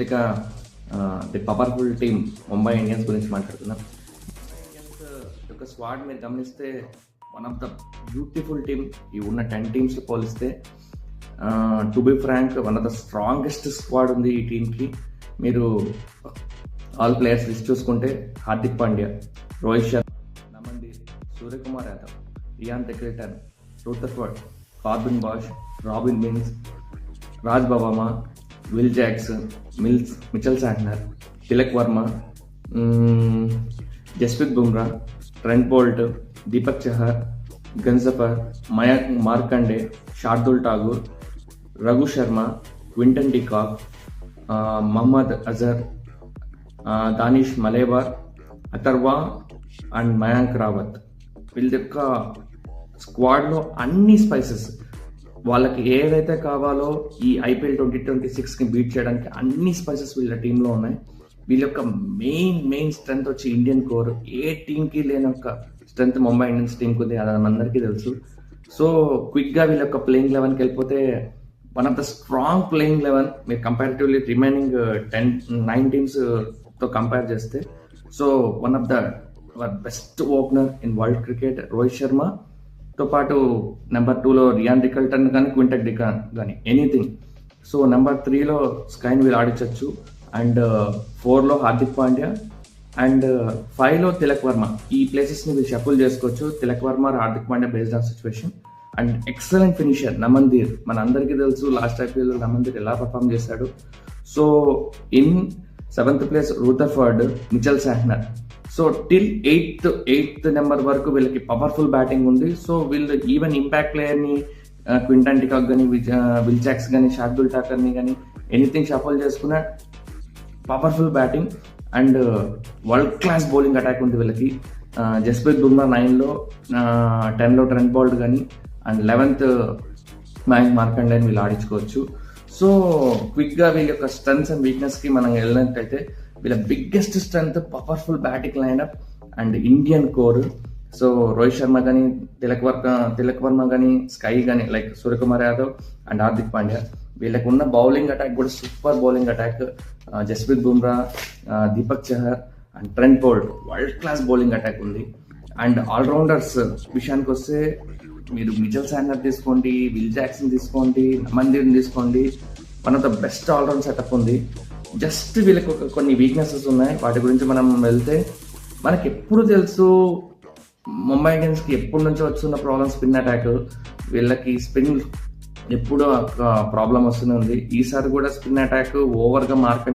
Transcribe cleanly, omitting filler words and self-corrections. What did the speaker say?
ఇక ది powerful team Mumbai Indians గురించి మాట్లాడుతున్నాం. ఇండియన్స్ యొక్క స్క్వాడ్ మీరు గమనిస్తే one of the beautiful team. ఈ ఉన్న 10 టీమ్స్ పోలిస్తే to be frank one of the strongest squad ఉంది ఈ టీంకి. మీరు ఆల్ ప్లేయర్స్ లిస్ట్ చూసుకుంటే హార్దిక్ పాండ్యా, రోహిత్ శర్మ, నమండి, సూర్యకుమార్ యాదవ్, ఇయాన్ టెక్రిటన్, Rutherford, Corbin Bosch, Robin Minz, Raj బబామా, Will Jackson, Mitchell Santner, Tilak Varma, Jasprit Bumrah, Trent Boult, Deepak Chahar, గన్జఫర్, Mayank Markande, Shardul Thakur, Raghu Sharma, Quinton de Kock, Mohammed Azhar, Danish Malewar, Atharva and Mayank Rawat. వీళ్ళ యొక్క స్క్వాడ్లో అన్ని స్పైసెస్, వాళ్ళకి ఏదైతే కావాలో ఈ ఐపీఎల్ 2026కి బీట్ చేయడానికి అన్ని స్పైసెస్ వీళ్ళ టీంలో ఉన్నాయి. వీళ్ళ యొక్క మెయిన్ స్ట్రెంగ్త్ వచ్చి ఇండియన్ కోర్. ఏ టీంకి లేని ఒక స్ట్రెంగ్త్ ముంబై ఇండియన్స్ టీంకి ఉంది, అది అందరికీ తెలుసు. సో క్విక్గా వీళ్ళ యొక్క ప్లేయింగ్ 11కి వెళ్ళిపోతే one of the strong playing 11 మీరు కంపారిటివ్లీ రిమైనింగ్ 9 టీమ్స్తో కంపేర్ చేస్తే. So one of the best opener in world cricket Rohit శర్మతో పాటు నెంబర్ 2లో రియాన్ రికల్టన్ కానీ క్వింటన్ డికాక్ కానీ anything. So number 3లో స్కైన్ wheel ఆడించవచ్చు, and 4లో Hardik Pandya, and 5లో Tilak Varma. ఈ ప్లేసెస్ని మీరు షఫుల్ చేసుకోవచ్చు. Tilak Varma, Hardik Pandya based on situation. And excellent finisher నమన్దీర్. మన అందరికీ తెలుసు లాస్ట్ ఐపీఎల్లో నమన్దీర్ ఎలా పర్ఫామ్ చేశాడు. So in 7th place Rutherford, Mitchell Santner. So till 8th number వరకు వీళ్ళకి పవర్ఫుల్ బ్యాటింగ్ ఉంది. సో వీళ్ళు ఈవెన్ ఇంపాక్ట్ ప్లేయర్ని క్వింటన్ డికాక్ కానీ, విల్ జాక్స్ కానీ, శార్దుల్ ఠాకర్ని కానీ ఎనీథింగ్ షఫల్ చేసుకున్న powerful batting and world class bowling attack ఉంది వీళ్ళకి. జస్ప్రీత్ బుమ్రా 9లో, 10లో ట్రెంట్ బోల్ట్ కానీ, అండ్ 11th మయాంక్ మార్కండేని వీళ్ళు ఆడించుకోవచ్చు. సో క్విక్గా వీళ్ళ యొక్క స్ట్రెంగ్స్ అండ్ వీక్నెస్కి మనం వెళ్ళినట్టయితే వీళ్ళ biggest strength powerful batting lineup and Indian core. So Rohit Sharma కానీ, తిలక్ వర్మ కానీ, స్కై కానీ లైక్ సూర్యకుమార్ యాదవ్ అండ్ హార్దిక్ పాండ్యా. వీళ్ళకు ఉన్న బౌలింగ్ అటాక్ కూడా super bowling attack. Jasprit Bumrah, Deepak Chahar and Trent Boult world class bowling attack ఉంది. అండ్ ఆల్రౌండర్స్ విషయానికి వస్తే మీరు మిచెల్ శాంట్నర్ తీసుకోండి, విల్ జాక్సన్ తీసుకోండి, నమన్దీర్ని తీసుకోండి, one of the best all round setup ఉంది. జస్ట్ వీళ్ళకి కొన్ని వీక్నెసెస్ ఉన్నాయి. వాటి గురించి మనం వెళ్తే మనకి ఎప్పుడు తెలుసు ముంబై ఇండియన్స్కి ఎప్పటి నుంచో వస్తున్న ప్రాబ్లమ్ స్పిన్ అటాక్. వీళ్ళకి స్పిన్ ఎప్పుడూ ప్రాబ్లం వస్తూనే ఉంది. ఈసారి కూడా స్పిన్ అటాక్ ఓవర్గా